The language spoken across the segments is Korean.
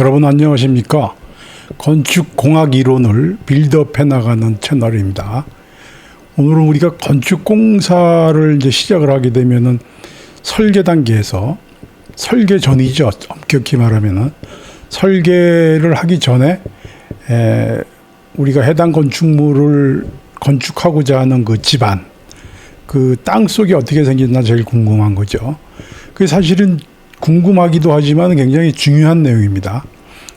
여러분 안녕하십니까? 건축공학 이론을 빌드업해 나가는 채널입니다. 오늘은 우리가 건축공사를 이제 시작을 하게 되면은 설계 단계에서 설계 전이죠. 엄격히 말하면은 설계를 하기 전에 우리가 해당 건축물을 건축하고자 하는 그 집안, 그 땅 속이 어떻게 생겼나 제일 궁금한 거죠. 그게 사실은 궁금하기도 하지만 굉장히 중요한 내용입니다.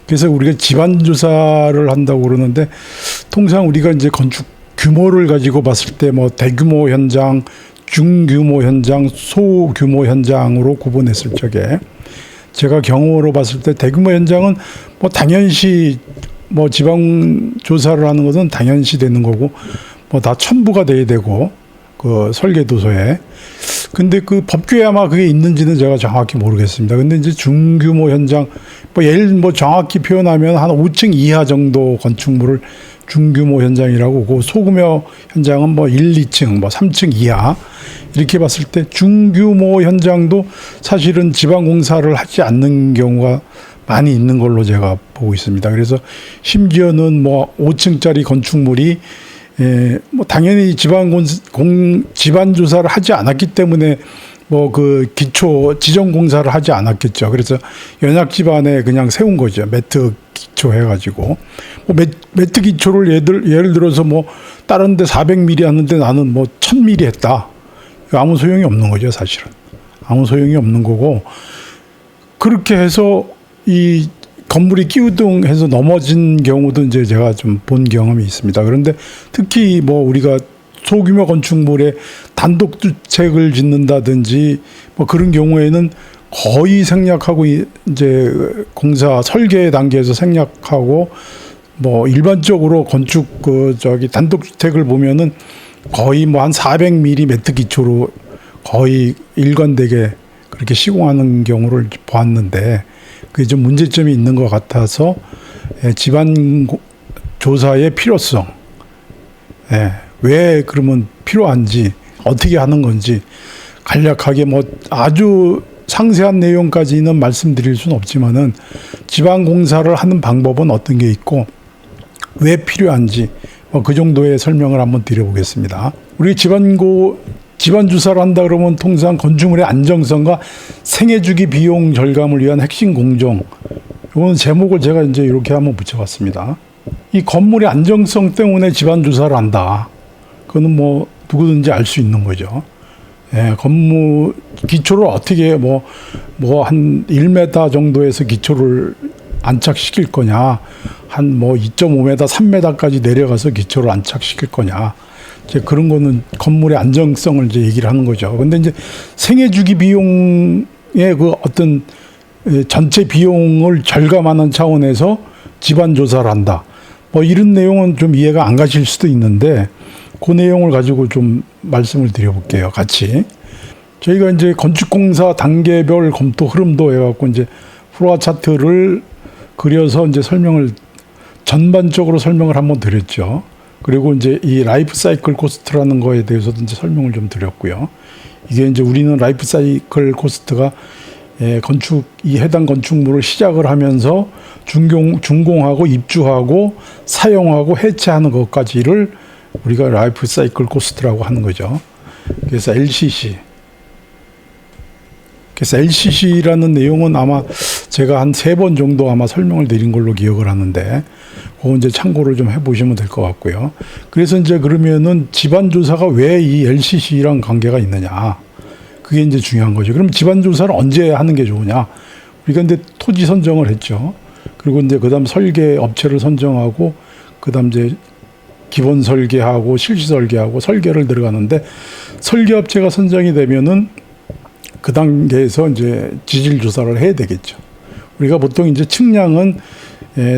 그래서 우리가 집안 조사를 한다고 그러는데, 통상 우리가 이제 건축 규모를 가지고 봤을 때 뭐 대규모 현장, 중규모 현장, 소규모 현장으로 구분했을 적에, 제가 경험으로 봤을 때 대규모 현장은 뭐 당연시 뭐 지방 조사를 하는 것은 당연시 되는 거고, 뭐 다 첨부가 돼야 되고 그 설계도서에. 근데 그 법규에 아마 그게 있는지는 제가 정확히 모르겠습니다. 근데 이제 중규모 현장, 뭐 예를 뭐 정확히 표현하면 한 5층 이하 정도 건축물을 중규모 현장이라고, 그 소규모 현장은 뭐 1, 2층, 뭐 3층 이하, 이렇게 봤을 때 중규모 현장도 사실은 지방공사를 하지 않는 경우가 많이 있는 걸로 제가 보고 있습니다. 그래서 심지어는 뭐 5층짜리 건축물이 뭐 당연히 집안 조사를 하지 않았기 때문에 뭐 그 기초 지정 공사를 하지 않았겠죠. 그래서 연약 집안에 그냥 세운 거죠. 매트 기초 해가지고 뭐 매트 기초를 예를 들어서 뭐 다른 데 400mm 하는데 나는 뭐 1000mm 했다. 아무 소용이 없는 거죠. 사실은 아무 소용이 없는 거고, 그렇게 해서 이 건물이 끼우둥해서 넘어진 경우도 이제 제가 좀 본 경험이 있습니다. 그런데 특히 뭐 우리가 소규모 건축물에 단독주택을 짓는다든지 뭐 그런 경우에는 거의 생략하고, 이제 공사 설계 단계에서 생략하고, 뭐 일반적으로 건축 단독주택을 보면은 거의 뭐 한 400mm 매트 기초로 거의 일관되게 그렇게 시공하는 경우를 보았는데, 그게 좀 문제점이 있는 것 같아서 집안 조사의 필요성, 왜 그러면 필요한지, 어떻게 하는 건지 간략하게 뭐 아주 상세한 내용까지는 말씀드릴 수는 없지만은 집안 공사를 하는 방법은 어떤 게 있고 왜 필요한지 뭐 그 정도의 설명을 한번 드려보겠습니다. 우리 집안 조사를 한다 그러면 통상 건축물의 안정성과 생애주기 비용 절감을 위한 핵심 공정, 이건 제목을 제가 이제 이렇게 한번 붙여봤습니다. 이 건물의 안정성 때문에 집안 조사를 한다. 그거는 뭐 누구든지 알 수 있는 거죠. 건물 기초를 어떻게 뭐 한 1m 정도에서 기초를 안착시킬 거냐, 한 뭐 2.5m, 3m까지 내려가서 기초를 안착시킬 거냐, 이제 그런 거는 건물의 안정성을 이제 얘기를 하는 거죠. 근데 이제 생애주기 비용의 그 어떤 전체 비용을 절감하는 차원에서 집안 조사를 한다. 뭐 이런 내용은 좀 이해가 안 가실 수도 있는데, 그 내용을 가지고 좀 말씀을 드려볼게요. 같이. 저희가 이제 건축공사 단계별 검토 흐름도 해갖고 이제 플로어 차트를 그려서 이제 전반적으로 설명을 한번 드렸죠. 그리고 이제 이 라이프 사이클 코스트라는 거에 대해서도 이제 설명을 좀 드렸고요. 이게 이제 우리는 라이프 사이클 코스트가 이 해당 건축물을 시작을 하면서 준공하고 입주하고 사용하고 해체하는 것까지를 우리가 라이프 사이클 코스트라고 하는 거죠. 그래서 LCC라는 내용은 아마 제가 한 3번 정도 아마 설명을 드린 걸로 기억을 하는데, 그거 이제 참고를 좀 해보시면 될 것 같고요. 그래서 이제 그러면은 집안 조사가 왜 이 LCC랑 관계가 있느냐, 그게 이제 중요한 거죠. 그럼 집안 조사를 언제 하는 게 좋으냐? 우리가 이제 토지 선정을 했죠. 그리고 이제 그다음 설계 업체를 선정하고, 그다음 이제 기본 설계하고 실시 설계하고 설계를 들어가는데, 설계 업체가 선정이 되면은 그 단계에서 이제 지질 조사를 해야 되겠죠. 우리가 보통 이제 측량은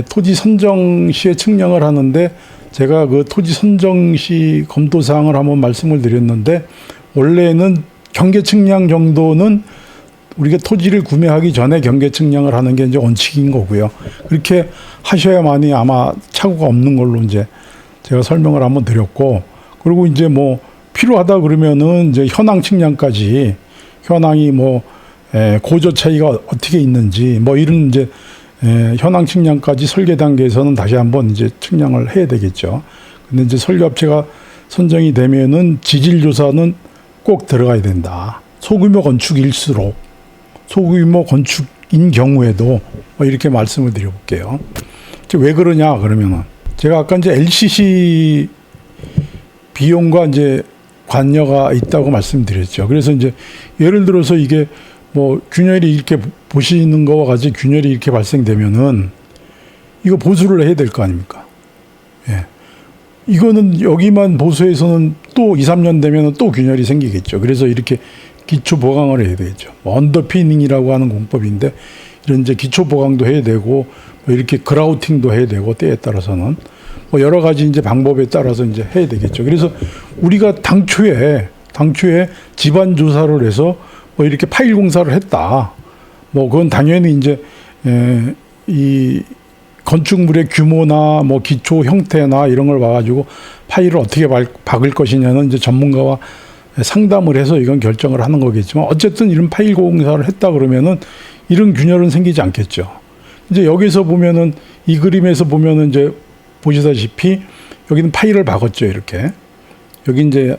토지 선정 시에 측량을 하는데, 제가 그 토지 선정 시 검토 사항을 한번 말씀을 드렸는데, 원래는 경계 측량 정도는 우리가 토지를 구매하기 전에 경계 측량을 하는 게 이제 원칙인 거고요. 그렇게 하셔야만이 아마 착오가 없는 걸로 이제 제가 설명을 한번 드렸고, 그리고 이제 뭐 필요하다 그러면은 이제 현황 측량까지, 현황이 뭐 고조 차이가 어떻게 있는지, 뭐 이런 이제 현황 측량까지 설계 단계에서는 다시 한번 이제 측량을 해야 되겠죠. 근데 이제 설계업체가 선정이 되면은 지질 조사는 꼭 들어가야 된다. 소규모 건축일수록 소규모 건축인 경우에도 이렇게 말씀을 드려볼게요. 왜 그러냐 그러면은 제가 아까 이제 LCC 비용과 이제 관여가 있다고 말씀드렸죠. 그래서 이제 예를 들어서 이게 뭐 균열이 이렇게 보시는 거와 같이 균열이 이렇게 발생되면은 이거 보수를 해야 될 거 아닙니까? 예. 이거는 여기만 보수해서는 또 2, 3년 되면은 또 균열이 생기겠죠. 그래서 이렇게 기초 보강을 해야 되겠죠. 언더피닝이라고 하는 공법인데 이런 이제 기초 보강도 해야 되고 뭐 이렇게 그라우팅도 해야 되고 때에 따라서는 뭐 여러 가지 이제 방법에 따라서 이제 해야 되겠죠. 그래서 우리가 당초에 집안 조사를 해서 뭐 이렇게 파일 공사를 했다. 뭐 그건 당연히 이제 이 건축물의 규모나 뭐 기초 형태나 이런 걸 봐가지고 파일을 어떻게 박을 것이냐는 이제 전문가와 상담을 해서 이건 결정을 하는 거겠지만 어쨌든 이런 파일 공사를 했다 그러면은 이런 균열은 생기지 않겠죠. 이제 여기서 보면은 이 그림에서 보면은 이제 보시다시피 여기는 파일을 박았죠. 이렇게 여기 이제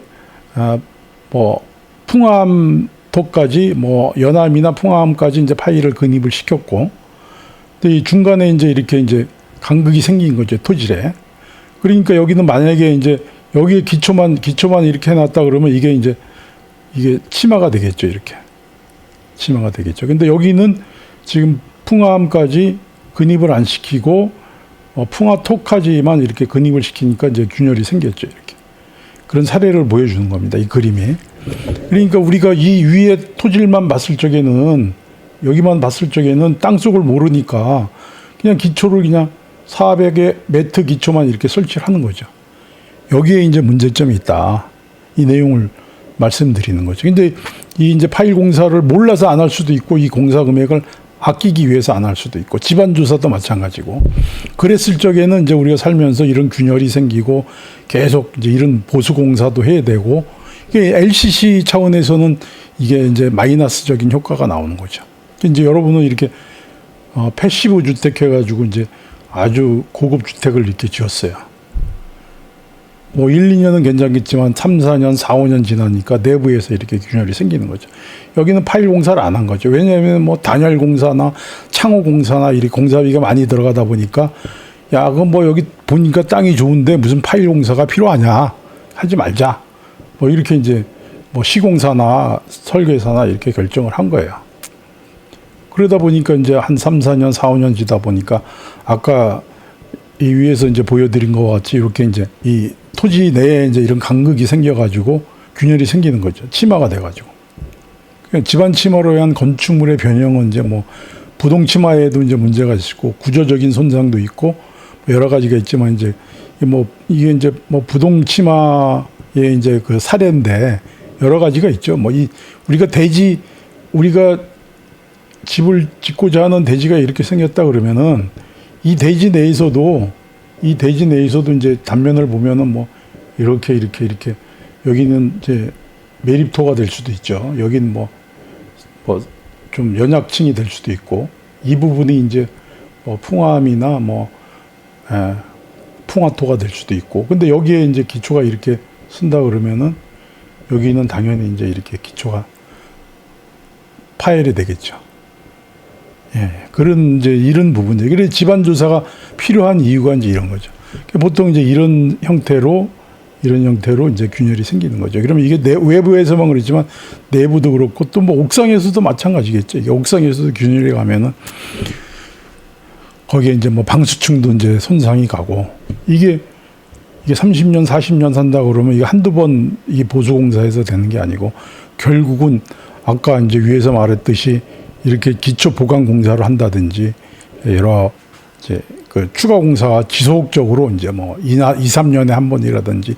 뭐 풍암토까지 뭐 연암이나 풍암까지 이제 파일을 근입을 시켰고, 근데 이 중간에 이제 이렇게 이제 간극이 생긴 거죠. 토질에. 그러니까 여기는 만약에 이제 여기에 기초만 이렇게 해놨다 그러면 이게 치마가 되겠죠. 이렇게 치마가 되겠죠. 근데 여기는 지금 풍암까지 근입을 안 시키고 풍화토까지만 이렇게 근입을 시키니까 이제 균열이 생겼죠. 이렇게 그런 사례를 보여주는 겁니다. 이 그림이. 그러니까 우리가 이 위에 토질만 봤을 적에는 여기만 봤을 적에는 땅속을 모르니까 그냥 기초를 그냥 400의 매트 기초만 이렇게 설치를 하는 거죠. 여기에 이제 문제점이 있다. 이 내용을 말씀드리는 거죠. 근데 이 이제 파일 공사를 몰라서 안 할 수도 있고 이 공사 금액을 아끼기 위해서 안 할 수도 있고 집안 조사도 마찬가지고 그랬을 적에는 이제 우리가 살면서 이런 균열이 생기고 계속 이제 이런 보수 공사도 해야 되고 이게 LCC 차원에서는 이게 이제 마이너스적인 효과가 나오는 거죠. 이제 여러분은 이렇게 패시브 주택 해가지고 이제 아주 고급 주택을 이렇게 지었어요. 뭐 1, 2년은 괜찮겠지만 3, 4년, 4, 5년 지나니까 내부에서 이렇게 균열이 생기는 거죠. 여기는 파일 공사를 안 한 거죠. 왜냐하면 뭐 단열 공사나 창호 공사나 이렇게 공사비가 많이 들어가다 보니까 야, 그럼 뭐 여기 보니까 땅이 좋은데 무슨 파일 공사가 필요하냐? 하지 말자. 뭐 이렇게 이제 뭐 시공사나 설계사나 이렇게 결정을 한 거예요. 그러다 보니까 이제 한 3, 4년, 4, 5년 지다 보니까 아까 이 위에서 이제 보여드린 것과 같이 이렇게 이제 이 토지 내에 이제 이런 간극이 생겨가지고 균열이 생기는 거죠. 치마가 돼가지고. 그러니까 집안 치마로 의한 건축물의 변형은 이제 뭐 부동 치마에도 이제 문제가 있고 구조적인 손상도 있고 여러 가지가 있지만 이제 뭐 이게 이제 뭐 부동 치마의 이제 그 사례인데 여러 가지가 있죠. 뭐 우리가 집을 짓고자 하는 대지가 이렇게 생겼다 그러면은 이 대지 내에서도 이제 단면을 보면은 뭐 이렇게 여기는 이제 매립토가 될 수도 있죠. 여기는 뭐 좀 연약층이 될 수도 있고 이 부분이 이제 뭐 풍암이나 뭐 풍화토가 될 수도 있고 근데 여기에 이제 기초가 이렇게 쓴다 그러면은 여기는 당연히 이제 이렇게 기초가 파열이 되겠죠. 예, 그런 이제 이런 부분들. 그래서 집안 조사가 필요한 이유가 이제 이런 거죠. 보통 이제 이런 형태로 이제 균열이 생기는 거죠. 그러면 이게 외부에서만 그렇지만 내부도 그렇고 또 뭐 옥상에서도 마찬가지겠죠. 이게 옥상에서도 균열이 가면은 거기에 이제 뭐 방수층도 이제 손상이 가고 이게 30년, 40년 산다 그러면 이게 한두 번 이 보수공사에서 되는 게 아니고 결국은 아까 이제 위에서 말했듯이 이렇게 기초 보강 공사를 한다든지 여러 이제 그 추가 공사가 지속적으로 이제 뭐 2, 3년에 한 번이라든지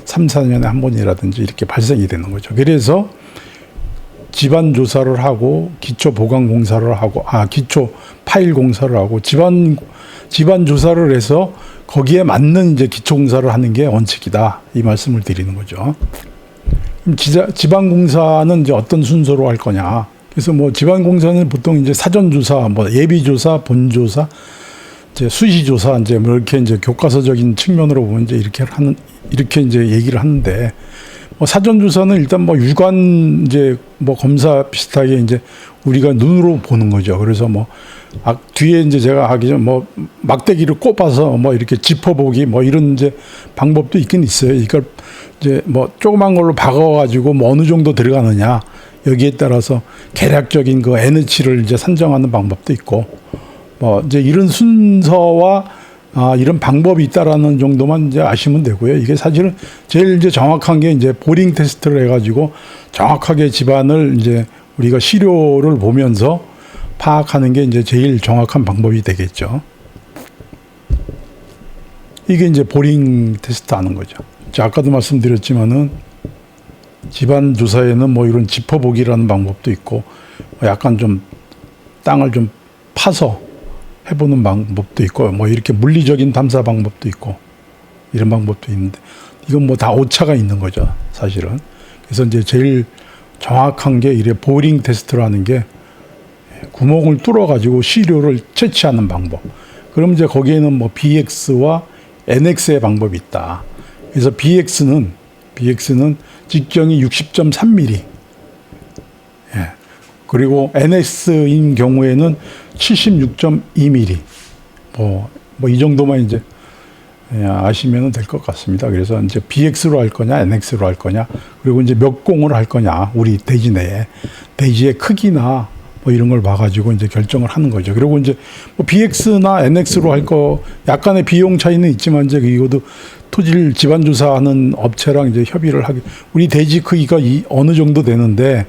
3, 4년에 한 번이라든지 이렇게 발생이 되는 거죠. 그래서 집안 조사를 하고 기초 보강 공사를 하고 기초 파일 공사를 하고 집안 조사를 해서 거기에 맞는 이제 기초 공사를 하는 게 원칙이다. 이 말씀을 드리는 거죠. 집안 공사는 이제 어떤 순서로 할 거냐? 그래서 뭐 지방공사는 보통 이제 사전조사, 뭐 예비조사, 본조사, 이제 수시조사, 이제 뭐 이렇게 이제 교과서적인 측면으로 보면 이제 이렇게 이제 얘기를 하는데, 뭐 사전조사는 일단 뭐 유관 이제 뭐 검사 비슷하게 이제 우리가 눈으로 보는 거죠. 그래서 뭐 뒤에 이제 제가 하기 전 뭐 막대기를 꼽아서 뭐 이렇게 짚어보기 뭐 이런 이제 방법도 있긴 있어요. 이걸 이제 뭐 조그만 걸로 박아가지고 뭐 어느 정도 들어가느냐 여기에 따라서 계략적인 그 NH를 이제 산정하는 방법도 있고 뭐 이제 이런 순서와 이런 방법이 있다라는 정도만 이제 아시면 되고요. 이게 사실은 제일 이제 정확한 게 이제 보링 테스트를 해가지고 정확하게 집안을 이제 우리가 시료를 보면서 파악하는 게 이제 제일 정확한 방법이 되겠죠. 이게 이제 보링 테스트 하는 거죠. 아까도 말씀드렸지만은 집안 조사에는 뭐 이런 짚어보기라는 방법도 있고 약간 좀 땅을 좀 파서 해보는 방법도 있고 뭐 이렇게 물리적인 탐사 방법도 있고 이런 방법도 있는데 이건 뭐 다 오차가 있는 거죠, 사실은. 그래서 이제 제일 정확한 게 이래 보링 테스트라는 게 구멍을 뚫어가지고 시료를 채취하는 방법. 그럼 이제 거기에는 뭐 BX와 NX의 방법이 있다. 그래서 BX는 직경이 60.3mm. 예. 그리고 NX인 경우에는 76.2mm. 뭐 이 정도만 이제 아시면 될 것 같습니다. 그래서 이제 BX로 할 거냐, NX로 할 거냐, 그리고 이제 몇 공을 할 거냐, 우리 대지 내에 대지의 크기나 뭐 이런 걸 봐가지고 이제 결정을 하는 거죠. 그리고 이제 뭐 BX나 NX로 할 거 약간의 비용 차이는 있지만 이제 이것도 토지를 집안 조사하는 업체랑 이제 협의를 하게. 우리 대지 크기가 어느 정도 되는데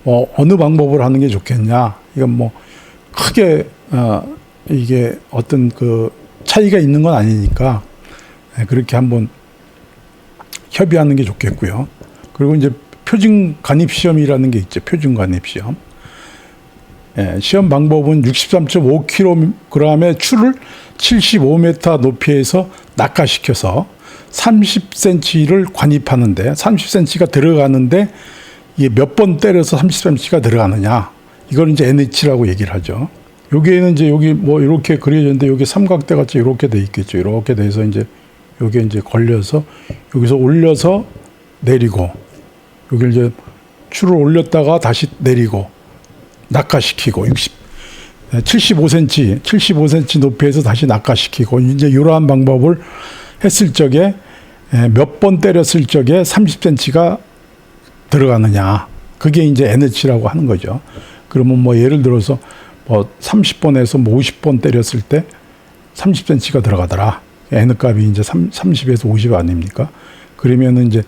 뭐 어느 방법을 하는 게 좋겠냐. 이건 뭐 크게 이게 어떤 그 차이가 있는 건 아니니까 그렇게 한번 협의하는 게 좋겠고요. 그리고 이제 표준 간입 시험이라는 게 있죠. 표준 간입 시험. 시험 방법은 63.5kg의 추를 75m 높이에서 낙하시켜서 30cm를 관입하는데 30cm가 들어가는데 이게 몇 번 때려서 30cm가 들어가느냐. 이걸 이제 NH라고 얘기를 하죠. 여기에는 이제 여기 뭐 이렇게 그려졌는데 여기 삼각대 같이 이렇게 돼 있겠죠. 이렇게 돼서 이제 여기에 이제 걸려서 여기서 올려서 내리고 여기를 이제 추를 올렸다가 다시 내리고 낙하시키고 75cm 높이에서 다시 낙하시키고 이제 이러한 방법을 했을 적에 몇 번 때렸을 적에 30cm가 들어가느냐. 그게 이제 NH라고 하는 거죠. 그러면 뭐 예를 들어서 뭐 30번에서 뭐 50번 때렸을 때 30cm가 들어가더라. N 값이 이제 30에서 50 아닙니까? 그러면은 이제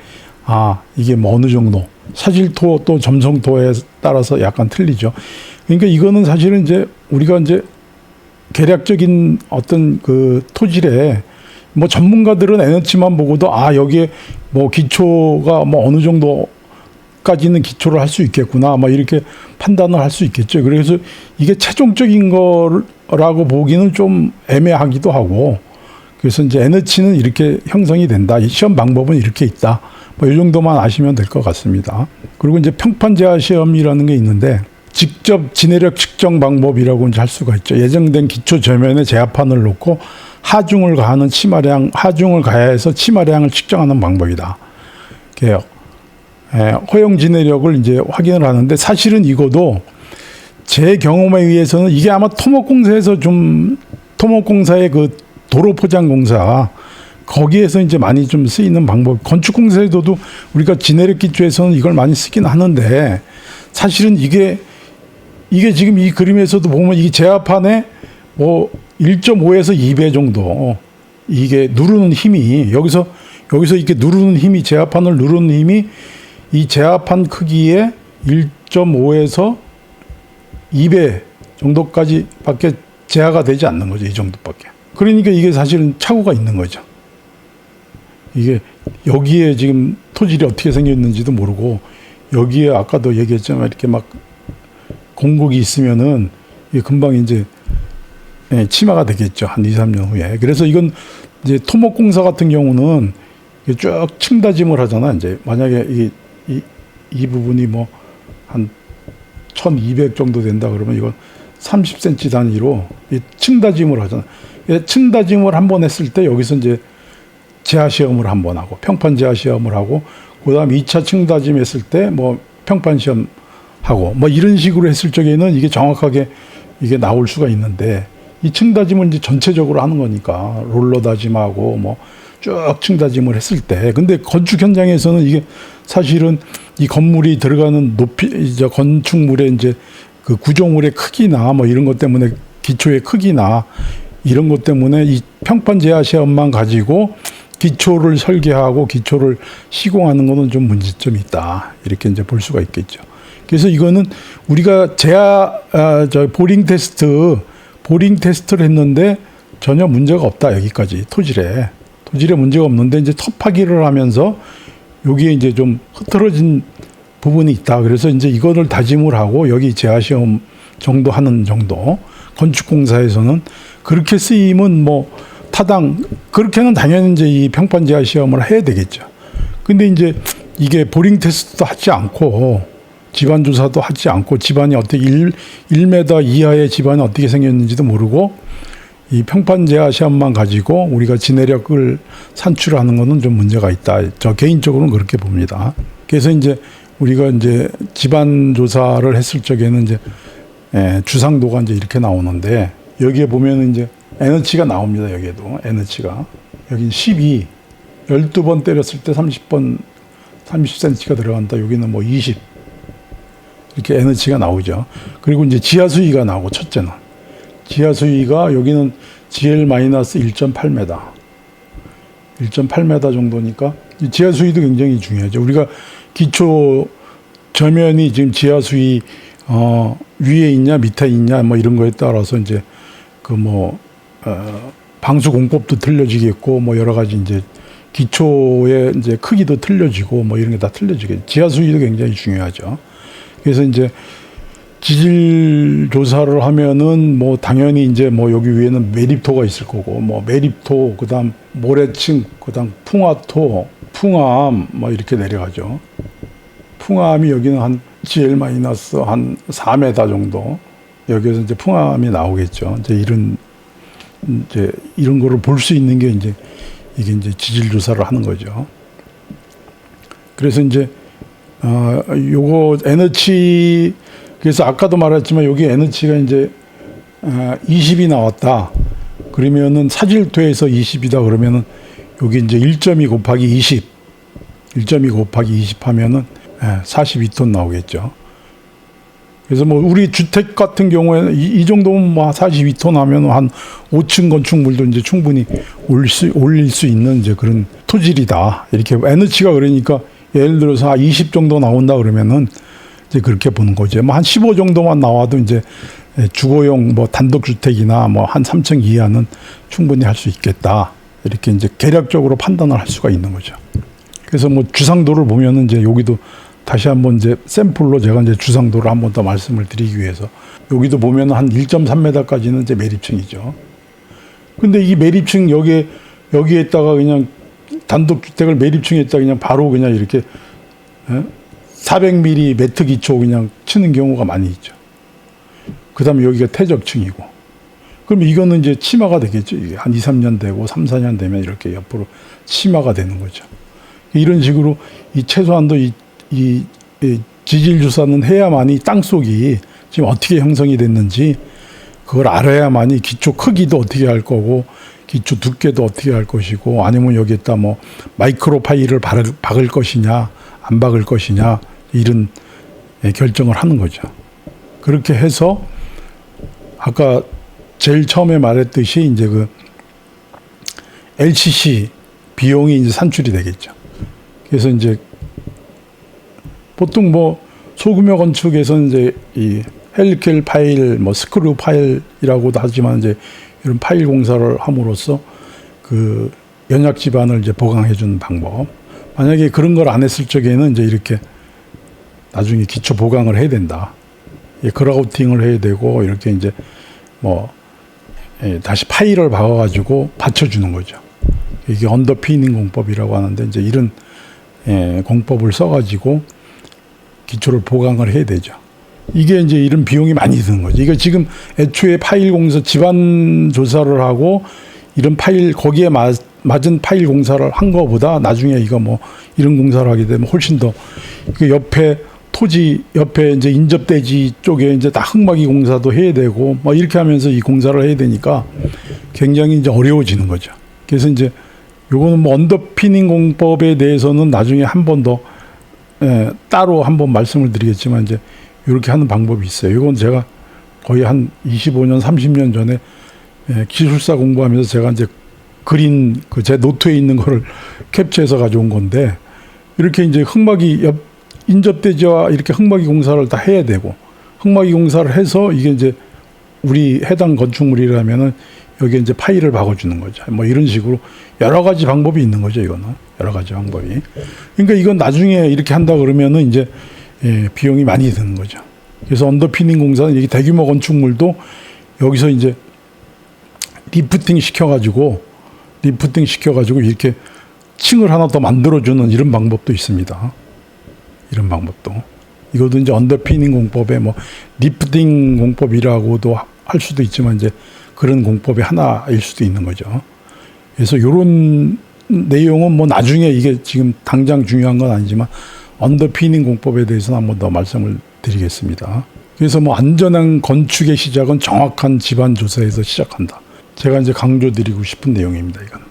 이게 뭐 어느 정도 사질토 또 점성토에 따라서 약간 틀리죠. 그러니까 이거는 사실은 이제 우리가 이제 계략적인 어떤 그 토질에 뭐 전문가들은 NH만 보고도 여기에 뭐 기초가 뭐 어느 정도까지는 기초를 할 수 있겠구나 뭐 이렇게 판단을 할 수 있겠죠. 그래서 이게 최종적인 거라고 보기는 좀 애매하기도 하고 그래서 이제 NH는 이렇게 형성이 된다. 이 시험 방법은 이렇게 있다. 뭐 이 정도만 아시면 될 것 같습니다. 그리고 이제 평판 제하 시험이라는 게 있는데 직접 지내력 측정 방법이라고 이제 할 수가 있죠. 예정된 기초 저면에 제압판을 놓고 하중을 가해서 치마량을 측정하는 방법이다. 허용 지내력을 이제 확인을 하는데 사실은 이거도 제 경험에 의해서는 이게 아마 토목공사의 그 도로포장공사 거기에서 이제 많이 좀 쓰이는 방법. 건축공사에서도 우리가 지내력 기초에서는 이걸 많이 쓰긴 하는데 사실은 이게 지금 이 그림에서도 보면 이 제압판에 뭐 1.5에서 2배 정도 이게 누르는 힘이 여기서 이렇게 누르는 힘이 제압판을 누르는 힘이 이 제압판 크기의 1.5에서 2배 정도까지밖에 제하가 되지 않는 거죠. 이 정도밖에. 그러니까 이게 사실은 착오가 있는 거죠. 이게 여기에 지금 토질이 어떻게 생겼는지도 모르고 여기에 아까도 얘기했지만 이렇게 막 공국이 있으면은 이게 금방 이제 치마가 되겠죠. 한 2, 3년 후에. 그래서 이건 이제 토목공사 같은 경우는 쭉 층다짐을 하잖아. 이제 만약에 이 부분이 뭐 한 1200 정도 된다 그러면 이건 30cm 단위로 이 층다짐을 하잖아요. 층다짐을 한 번 했을 때 여기서 이제 재하 시험을 한 번 하고 평판 재하 시험을 하고 그다음 2차 층다짐 했을 때 뭐 평판 시험 하고 뭐 이런 식으로 했을 적에는 이게 정확하게 이게 나올 수가 있는데 이 층다짐을 이제 전체적으로 하는 거니까 롤러 다짐하고 뭐 쭉 층다짐을 했을 때 근데 건축 현장에서는 이게 사실은 이 건물이 들어가는 높이 이제 건축물의 이제 그 구조물의 크기나 뭐 이런 것 때문에 기초의 크기나 이런 것 때문에 이 평판 재하 시험만 가지고 기초를 설계하고 기초를 시공하는 거는 좀 문제점이 있다. 이렇게 이제 볼 수가 있겠죠. 그래서 이거는 우리가 보링 테스트를 했는데 전혀 문제가 없다. 여기까지 토질에 문제가 없는데 이제 터파기를 하면서 여기에 이제 좀 흐트러진 부분이 있다. 그래서 이제 이거를 다짐을 하고 여기 재하 시험 정도 하는 정도 건축공사에서는 그렇게 쓰이면 뭐 타당 그렇게는 당연히 이제 이 평판 재하 시험을 해야 되겠죠. 근데 이제 이게 보링 테스트도 하지 않고 집안 조사도 하지 않고 집안이 어떻게 1m 이하의 집안이 어떻게 생겼는지도 모르고 이 평판 재하 시험만 가지고 우리가 지내력을 산출하는 것은 좀 문제가 있다. 저 개인적으로는 그렇게 봅니다. 그래서 이제 우리가 이제 집안 조사를 했을 적에는 이제 주상도가 이제 이렇게 나오는데 여기에 보면 이제 N치가 나옵니다. 여기에도 N치가 여기 12, 12번 때렸을 때 30cm가 들어간다. 여기는 뭐 20 이렇게 N치가 나오죠. 그리고 이제 지하 수위가 나오고 첫째는 지하 수위가 여기는 GL-1.8m 1.8m 정도니까 지하 수위도 굉장히 중요하죠. 우리가 기초 저면이 지금 지하 수위 위에 있냐 밑에 있냐 뭐 이런 거에 따라서 이제 그 방수 공법도 틀려지겠고 뭐 여러 가지 이제 기초의 이제 크기도 틀려지고 뭐 이런 게 다 틀려지겠죠. 지하 수위도 굉장히 중요하죠. 그래서 이제 지질 조사를 하면은 뭐 당연히 이제 뭐 여기 위에는 매립토가 있을 거고 뭐 매립토 그다음 모래층 그다음 풍화토 풍암 뭐 이렇게 내려가죠. 풍암이 여기는 한 GL- 한 4m 정도 여기에서 이제 풍암이 나오겠죠. 이제 이런 거를 볼 수 있는 게 이제 이게 이제 지질 조사를 하는 거죠. 그래서 이제 요거 N치 그래서 아까도 말했지만 여기 N치가 이제 20이 나왔다. 그러면은 사질토에서 20이다 그러면은 여기 이제 1.2 곱하기 20 하면은 42톤 나오겠죠. 그래서 뭐 우리 주택 같은 경우에는 이 정도면 뭐 42톤 하면 한 5층 건축물도 이제 충분히 올릴 수 있는 이제 그런 토질이다. 이렇게 N치가 그러니까 예를 들어서 20 정도 나온다 그러면은 이제 그렇게 보는 거죠. 뭐 한 15 정도만 나와도 이제 주거용 뭐 단독주택이나 뭐 한 3층 이하는 충분히 할 수 있겠다. 이렇게 이제 개략적으로 판단을 할 수가 있는 거죠. 그래서 뭐 주상도를 보면은 이제 여기도 다시 한번 이제 샘플로 제가 이제 주상도를 한 번 더 말씀을 드리기 위해서 여기도 보면은 한 1.3m까지는 이제 매립층이죠. 근데 이 매립층 여기에다가 그냥 단독주택을 매립층에다가 그냥 바로 그냥 이렇게 400mm 매트 기초 그냥 치는 경우가 많이 있죠. 그 다음에 여기가 퇴적층이고. 그럼 이거는 이제 치마가 되겠죠. 이게 한 2, 3년 되고 3, 4년 되면 이렇게 옆으로 치마가 되는 거죠. 이런 식으로 이 최소한도 이 지질 조사는 해야만이 땅속이 지금 어떻게 형성이 됐는지 그걸 알아야만이 기초 크기도 어떻게 할 거고 기초 두께도 어떻게 할 것이고 아니면 여기에다 뭐 마이크로 파일을 박을 것이냐 안 박을 것이냐 이런 결정을 하는 거죠. 그렇게 해서 아까 제일 처음에 말했듯이 이제 그 LCC 비용이 이제 산출이 되겠죠. 그래서 이제 보통 뭐 소규모 건축에서는 이제 이 헬리켈 파일, 뭐 스크류 파일이라고도 하지만 이제 이런 파일 공사를 함으로써 그 연약 지반을 이제 보강해 주는 방법. 만약에 그런 걸 안 했을 적에는 이제 이렇게 나중에 기초 보강을 해야 된다. 그라우팅을 해야 되고 이렇게 이제 뭐 다시 파일을 박아가지고 받쳐주는 거죠. 이게 언더피닝 공법이라고 하는데 이제 이런 공법을 써가지고 기초를 보강을 해야 되죠. 이게 이제 이런 비용이 많이 드는 거죠. 이거 지금 애초에 파일 공사 집안 조사를 하고 이런 파일 거기에 맞은 파일 공사를 한 거보다 나중에 이거 뭐 이런 공사를 하게 되면 훨씬 더 그 옆에 토지 옆에 이제 인접대지 쪽에 이제 다 흙막이 공사도 해야 되고 뭐 이렇게 하면서 이 공사를 해야 되니까 굉장히 이제 어려워지는 거죠. 그래서 이제 요거는 뭐 언더피닝 공법에 대해서는 나중에 한 번 더 따로 한번 말씀을 드리겠지만 이제 이렇게 하는 방법이 있어요. 이건 제가 거의 한 25년, 30년 전에 기술사 공부하면서 제가 이제 그린 그 제 노트에 있는 거를 캡처해서 가져온 건데 이렇게 이제 흙막이 옆 인접대지와 이렇게 흙막이 공사를 다 해야 되고 흙막이 공사를 해서 이게 이제 우리 해당 건축물이라면은 여기에 이제 파일을 박아주는 거죠. 뭐 이런 식으로 여러 가지 방법이 있는 거죠. 이거는 여러 가지 방법이. 그러니까 이건 나중에 이렇게 한다 그러면은 이제 비용이 많이 드는 거죠. 그래서 언더피닝 공사는 이게 대규모 건축물도 여기서 이제 리프팅 시켜가지고 이렇게 층을 하나 더 만들어주는 이런 방법도 있습니다. 이런 방법도. 이것도 이제 언더피닝 공법에 뭐 리프팅 공법이라고도 할 수도 있지만 이제 그런 공법의 하나일 수도 있는 거죠. 그래서 이런 내용은 뭐 나중에 이게 지금 당장 중요한 건 아니지만 언더피닝 공법에 대해서는 한번 더 말씀을 드리겠습니다. 그래서 뭐 안전한 건축의 시작은 정확한 집안 조사에서 시작한다. 제가 이제 강조드리고 싶은 내용입니다. 이건.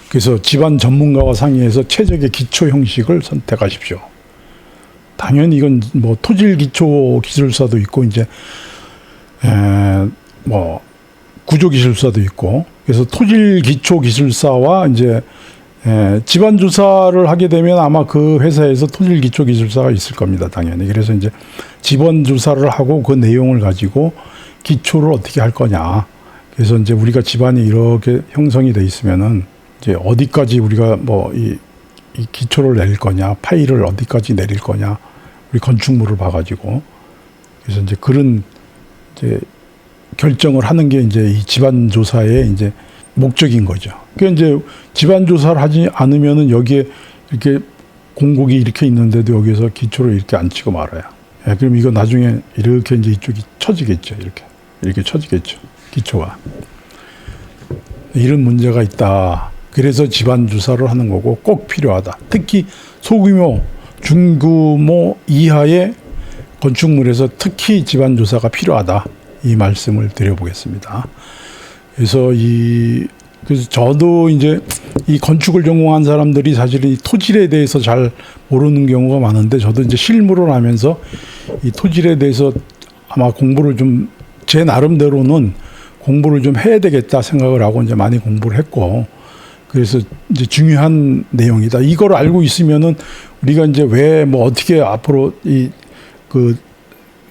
그래서 집안 전문가와 상의해서 최적의 기초 형식을 선택하십시오. 당연히 이건 뭐 토질 기초 기술사도 있고 이제 뭐 구조 기술사도 있고 그래서 토질 기초 기술사와 이제 집안 조사를 하게 되면 아마 그 회사에서 토질 기초 기술사가 있을 겁니다. 당연히. 그래서 이제 집안 조사를 하고 그 내용을 가지고 기초를 어떻게 할 거냐. 그래서 이제 우리가 집안이 이렇게 형성이 돼 있으면은 이제 어디까지 우리가 뭐 이 기초를 내릴 거냐, 파일을 어디까지 내릴 거냐, 우리 건축물을 봐가지고 그래서 이제 그런 이제 결정을 하는 게 이제 이 집안 조사의 이제 목적인 거죠. 그러니까 이제 집안 조사를 하지 않으면은 여기에 이렇게 공국이 이렇게 있는데도 여기서 기초를 이렇게 안 치고 말아요. 그럼 이거 나중에 이렇게 이제 이쪽이 처지겠죠. 이렇게 처지겠죠. 기초가. 이런 문제가 있다. 그래서 집안 조사를 하는 거고 꼭 필요하다. 특히 소규모, 중규모 이하의 건축물에서 특히 집안 조사가 필요하다. 이 말씀을 드려보겠습니다. 그래서 저도 이제 이 건축을 전공한 사람들이 사실은 이 토질에 대해서 잘 모르는 경우가 많은데 저도 이제 실무를 하면서 이 토질에 대해서 아마 공부를 좀 제 나름대로는 공부를 좀 해야 되겠다 생각을 하고 이제 많이 공부를 했고 그래서 이제 중요한 내용이다. 이걸 알고 있으면은 우리가 이제 왜 뭐 어떻게 앞으로 그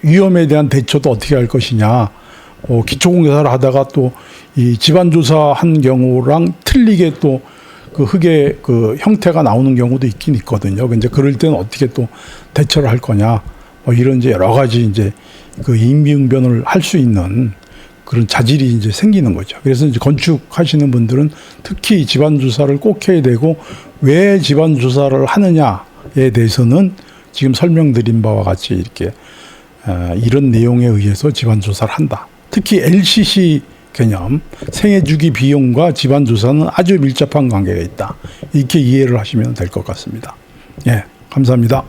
위험에 대한 대처도 어떻게 할 것이냐. 기초공사를 하다가 또 이 집안조사 한 경우랑 틀리게 또 그 흙의 그 형태가 나오는 경우도 있긴 있거든요. 이제 그럴 때는 어떻게 또 대처를 할 거냐. 뭐 이런 이제 여러 가지 이제 그 임기응변을 할 수 있는 그런 자질이 이제 생기는 거죠. 그래서 이제 건축하시는 분들은 특히 집안조사를 꼭 해야 되고 왜 집안조사를 하느냐에 대해서는 지금 설명드린 바와 같이 이렇게 이런 내용에 의해서 집안조사를 한다. 특히 LCC 개념, 생애주기 비용과 집안조사는 아주 밀접한 관계가 있다. 이렇게 이해를 하시면 될 것 같습니다. 예, 감사합니다.